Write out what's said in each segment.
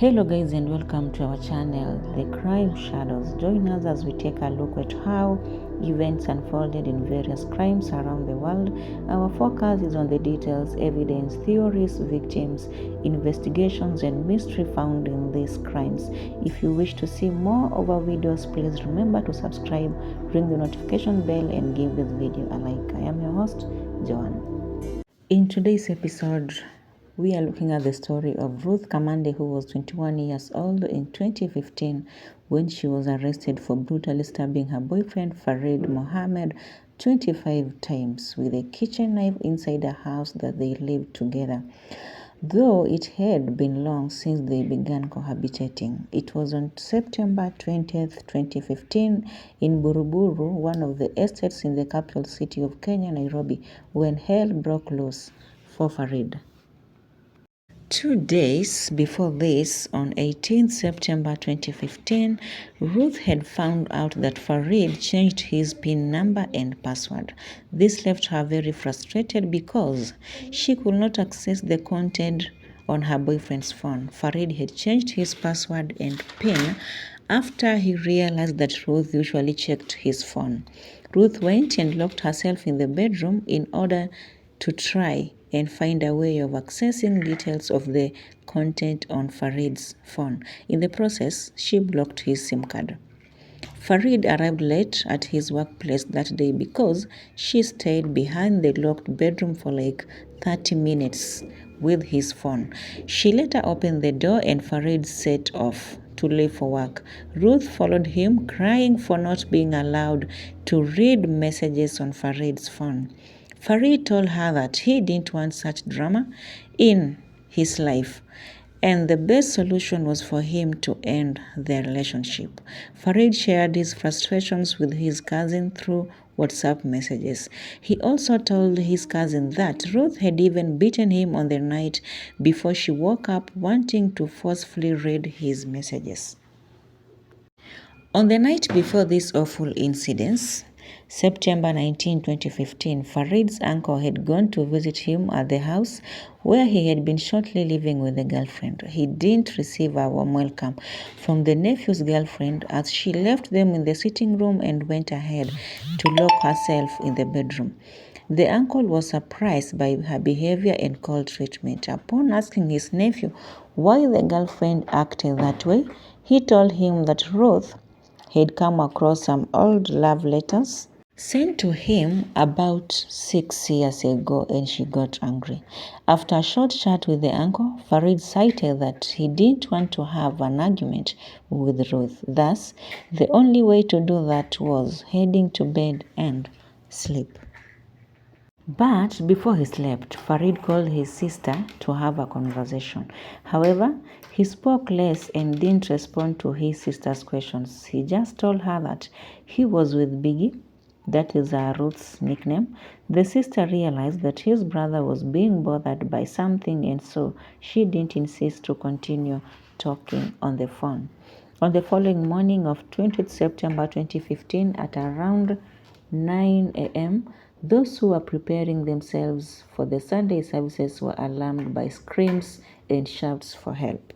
Hello guys and welcome to our channel, The Crime Shadows. Join us as we take a look at how events unfolded in various crimes around the world. Our focus is on the details, evidence, theories, victims, investigations and mystery found in these crimes. If you wish to see more of our videos, please remember to subscribe, ring the notification bell and give this video a like. I am your host, Joan. In today's episode, we are looking at the story of Ruth Kamande, who was 21 years old in 2015 when she was arrested for brutally stabbing her boyfriend Farid Mohammed 25 times with a kitchen knife inside a house that they lived together. Though it had been long since they began cohabitating, it was on September 20th, 2015 in Buruburu, one of the estates in the capital city of Kenya, Nairobi, when hell broke loose for Farid. 2 days before this, on 18 September 2015, Ruth had found out that Farid changed his PIN number and password. This left her very frustrated because she could not access the content on her boyfriend's phone. Farid had changed his password and PIN after he realized that Ruth usually checked his phone. Ruth went and locked herself in the bedroom in order to try and find a way of accessing details of the content on Farid's phone. In the process, she blocked his SIM card. Farid arrived late at his workplace that day because she stayed behind the locked bedroom for like 30 minutes with his phone. She later opened the door and Farid set off to leave for work. Ruth followed him, crying for not being allowed to read messages on Farid's phone. Farid told her that he didn't want such drama in his life, and the best solution was for him to end their relationship. Farid shared his frustrations with his cousin through WhatsApp messages. He also told his cousin that Ruth had even beaten him on the night before she woke up, wanting to forcefully read his messages. On the night before these awful incidents, September 19, 2015, Farid's uncle had gone to visit him at the house where he had been shortly living with a girlfriend. He didn't receive a warm welcome from the nephew's girlfriend as she left them in the sitting room and went ahead to lock herself in the bedroom. The uncle was surprised by her behavior and cold treatment. Upon asking his nephew why the girlfriend acted that way, he told him that Ruth had come across some old love letters sent to him about 6 years ago and she got angry. After a short chat with the uncle, Farid cited that he didn't want to have an argument with Ruth. Thus, the only way to do that was heading to bed and sleep. But before he slept, Farid called his sister to have a conversation. However, he spoke less and didn't respond to his sister's questions. He just told her that he was with Biggie, that is Ruth's nickname. The sister realized that his brother was being bothered by something and so she didn't insist to continue talking on the phone. On the following morning of 20th September 2015 at around 9 a.m., those who were preparing themselves for the Sunday services were alarmed by screams and shouts for help.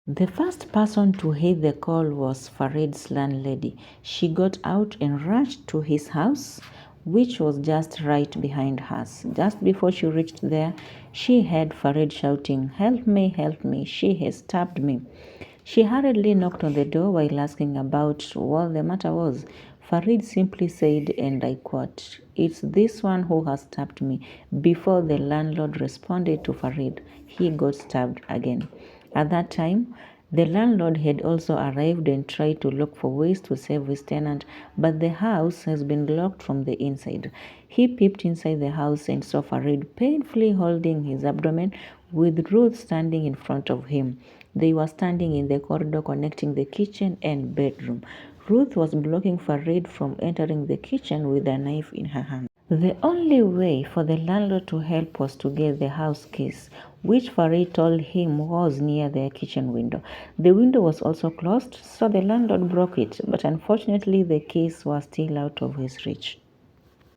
The first person to hear the call was Farid's landlady. She got out and rushed to his house, which was just right behind hers. Just before she reached there, she heard Farid shouting, help me, she has stabbed me." She hurriedly knocked on the door while asking about what the matter was. Farid simply said, and I quote, "It's this one who has stabbed me." Before the landlord responded to Farid, he got stabbed again. At that time, the landlord had also arrived and tried to look for ways to save his tenant, but the house has been locked from the inside. He peeped inside the house and saw Farid painfully holding his abdomen with Ruth standing in front of him. They were standing in the corridor connecting the kitchen and bedroom. Ruth was blocking Farid from entering the kitchen with a knife in her hand. The only way for the landlord to help was to get the house keys, which Farid told him was near their kitchen window. The window was also closed, so the landlord broke it, but unfortunately the keys were still out of his reach.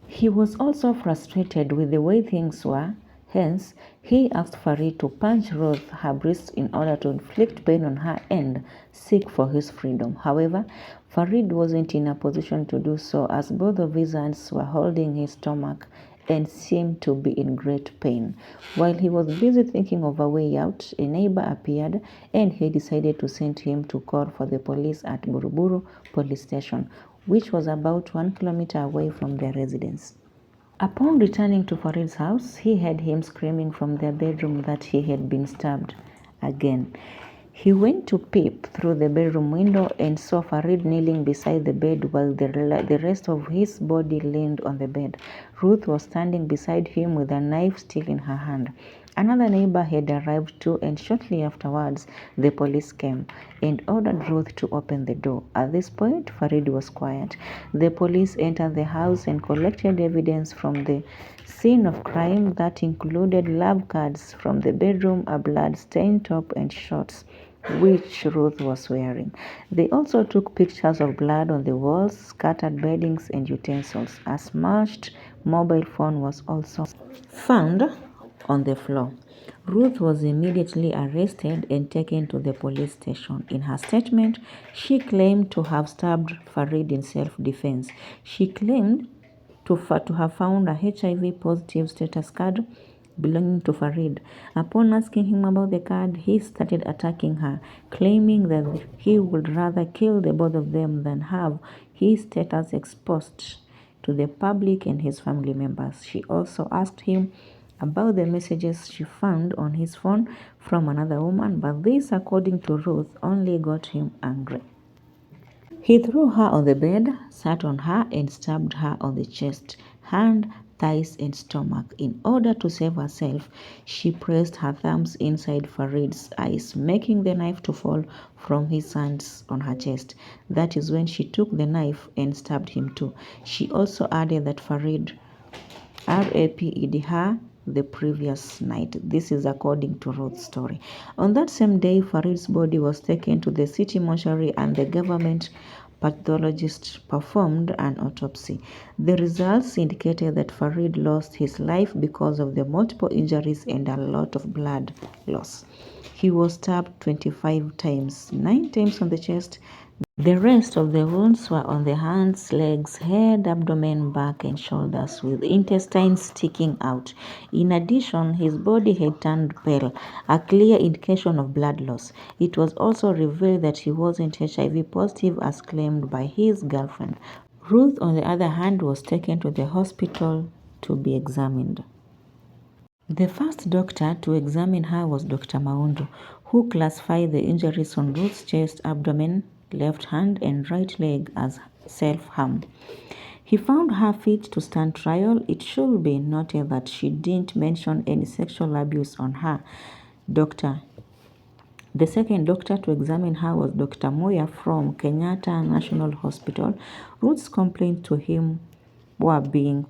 He was also frustrated with the way things were. Hence, he asked Farid to punch Ruth her breast in order to inflict pain on her and seek for his freedom. However, Farid wasn't in a position to do so as both of his hands were holding his stomach and seemed to be in great pain. While he was busy thinking of a way out, a neighbor appeared and he decided to send him to call for the police at Buruburu police station, which was about 1 kilometer away from their residence. Upon returning to Farid's house, he heard him screaming from their bedroom that he had been stabbed again. He went to peep through the bedroom window and saw Farid kneeling beside the bed while the rest of his body leaned on the bed. Ruth was standing beside him with a knife still in her hand. Another neighbor had arrived too, and shortly afterwards, the police came and ordered Ruth to open the door. At this point, Farid was quiet. The police entered the house and collected evidence from the scene of crime that included love cards from the bedroom, a blood-stained top, and shorts which Ruth was wearing. They also took pictures of blood on the walls, scattered beddings, and utensils. A smashed mobile phone was also found on the floor. Ruth was immediately arrested and taken to the police station. In her statement, she claimed to have stabbed Farid in self-defense. She claimed to have found a HIV positive status card belonging to Farid. Upon asking him about the card, he started attacking her, claiming that he would rather kill the both of them than have his status exposed to the public and his family members. She also asked him about the messages she found on his phone from another woman, but this, according to Ruth, only got him angry. He threw her on the bed, sat on her, and stabbed her on the chest, hand, thighs, and stomach. In order to save herself, she pressed her thumbs inside Farid's eyes, making the knife to fall from his hands on her chest. That is when she took the knife and stabbed him too. She also added that Farid raped her the previous night. This is according to Ruth's story. On that same day, Farid's body was taken to the city mortuary and the government pathologist performed an autopsy. The results indicated that Farid lost his life because of the multiple injuries and a lot of blood loss. He was stabbed 25 times, 9 times on the chest. The rest of the wounds were on the hands, legs, head, abdomen, back, and shoulders, with intestines sticking out. In addition, his body had turned pale, a clear indication of blood loss. It was also revealed that he wasn't HIV positive as claimed by his girlfriend. Ruth, on the other hand, was taken to the hospital to be examined. The first doctor to examine her was Dr. Maundu, who classified the injuries on Ruth's chest, abdomen, left hand, and right leg as self-harm. He found her fit to stand trial. It should be noted that she didn't mention any sexual abuse on her. The second doctor to examine her was Dr. Moya from Kenyatta National Hospital. Ruth's complaints to him were being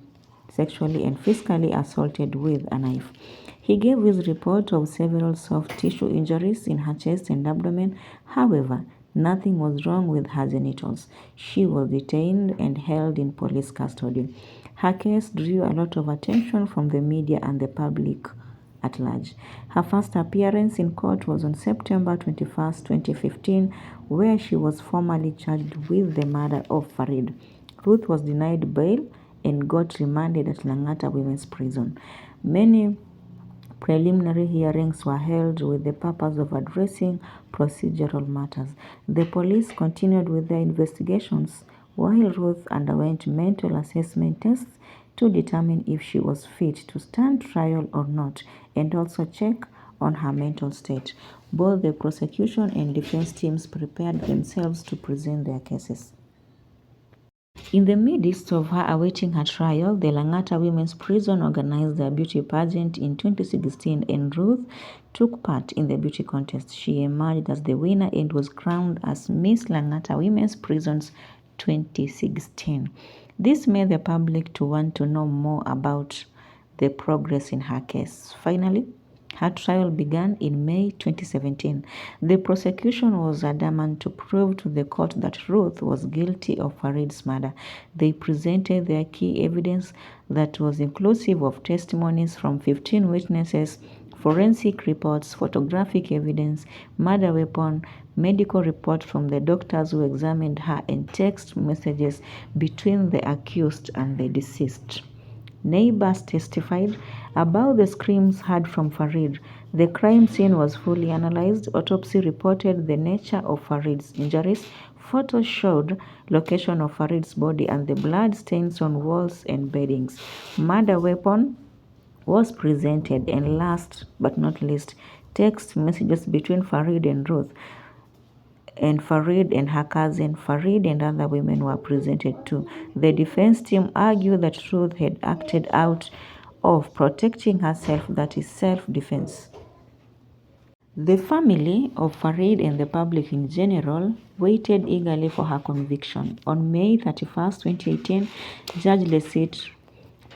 sexually and physically assaulted with a knife. He gave his report of several soft tissue injuries in her chest and abdomen. However, nothing was wrong with her genitals. She was detained and held in police custody. Her case drew a lot of attention from the media and the public at large. Her first appearance in court was on September 21st, 2015, where she was formally charged with the murder of Farid. Ruth was denied bail and got remanded at Langata Women's Prison. Many preliminary hearings were held with the purpose of addressing procedural matters. The police continued with their investigations while Ruth underwent mental assessment tests to determine if she was fit to stand trial or not, and also check on her mental state. Both the prosecution and defense teams prepared themselves to present their cases. In the midst of her awaiting her trial, the Langata Women's Prison organized a beauty pageant in 2016, and Ruth took part in the beauty contest. She emerged as the winner and was crowned as Miss Langata Women's Prisons 2016. This made the public to want to know more about the progress in her case. Finally, Her trial began in May 2017. The prosecution was adamant to prove to the court that Ruth was guilty of Farid's murder. They presented their key evidence that was inclusive of testimonies from 15 witnesses, forensic reports, photographic evidence, murder weapon, medical report from the doctors who examined her, and text messages between the accused and the deceased. Neighbors testified about the screams heard from Farid. The crime scene was fully analyzed. Autopsy reported the nature of Farid's injuries. Photos showed location of Farid's body and the blood stains on walls and beddings. Murder weapon was presented, and last but not least, text messages between Farid and Ruth and Farid and her cousin. Farid and other women were presented too. The defense team argued that Ruth had acted out of protecting herself, that is self-defense. The family of Farid and the public in general waited eagerly for her conviction. On May 31, 2018, Judge Lesit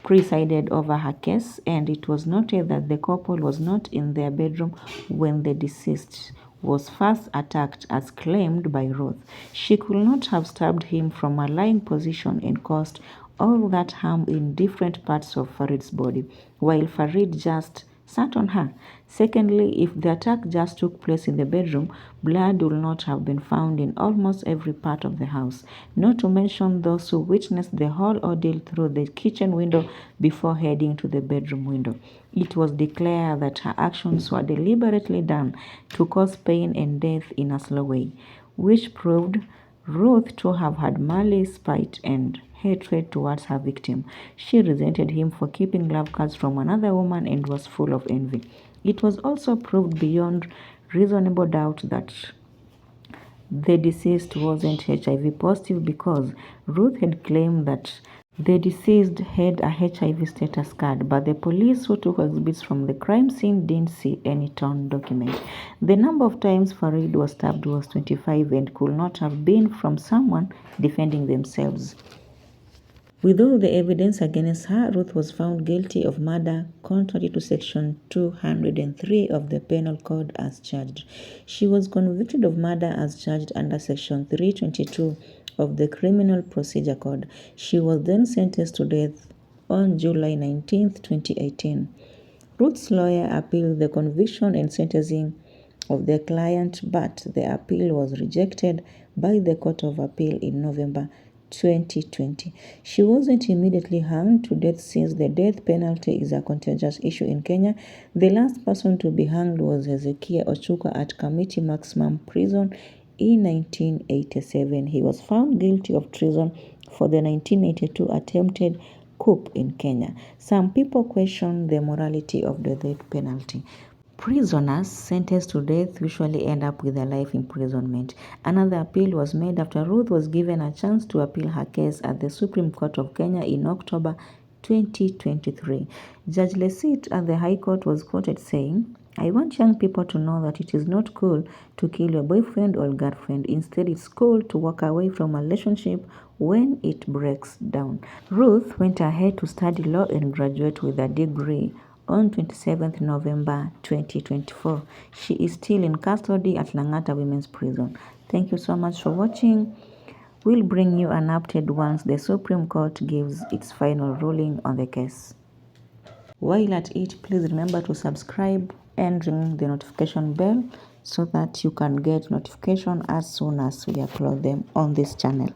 presided over her case, and it was noted that the couple was not in their bedroom when the deceased was first attacked as claimed by Ruth. She could not have stabbed him from a lying position and caused all that harm in different parts of Farid's body, while Farid just sat on her. Secondly, if the attack just took place in the bedroom, blood would not have been found in almost every part of the house, not to mention those who witnessed the whole ordeal through the kitchen window before heading to the bedroom window. It was declared that her actions were deliberately done to cause pain and death in a slow way, which proved Ruth to have had malice, spite, and hatred towards her victim. She resented him for keeping love cards from another woman and was full of envy. It was also proved beyond reasonable doubt that the deceased wasn't HIV positive because Ruth had claimed that the deceased had a HIV status card, but the police who took exhibits from the crime scene didn't see any torn document. The number of times Farid was stabbed was 25 and could not have been from someone defending themselves. With all the evidence against her, Ruth was found guilty of murder contrary to Section 203 of the Penal Code as charged. She was convicted of murder as charged under Section 322 of the Criminal Procedure Code. She was then sentenced to death on July 19, 2018. Ruth's lawyer appealed the conviction and sentencing of their client, but the appeal was rejected by the Court of Appeal in November 2020. She wasn't immediately hanged to death since the death penalty is a contentious issue in Kenya. The last person to be hanged was Hezekiah Ochuka at Kamiti Maximum Prison in 1987. He was found guilty of treason for the 1982 attempted coup in Kenya. Some people question the morality of the death penalty. Prisoners sentenced to death usually end up with a life imprisonment. Another appeal was made after Ruth was given a chance to appeal her case at the Supreme Court of Kenya in October 2023. Judge Lesit at the High Court was quoted saying, "I want young people to know that it is not cool to kill your boyfriend or girlfriend. Instead, it's cool to walk away from a relationship when it breaks down." Ruth went ahead to study law and graduate with a degree on 27th November 2024. She is still in custody at Langata Women's Prison. Thank you so much for watching. We'll bring you an update once the Supreme Court gives its final ruling on the case. While at it, please remember to subscribe and ring the notification bell so that you can get notification as soon as we upload them on this channel.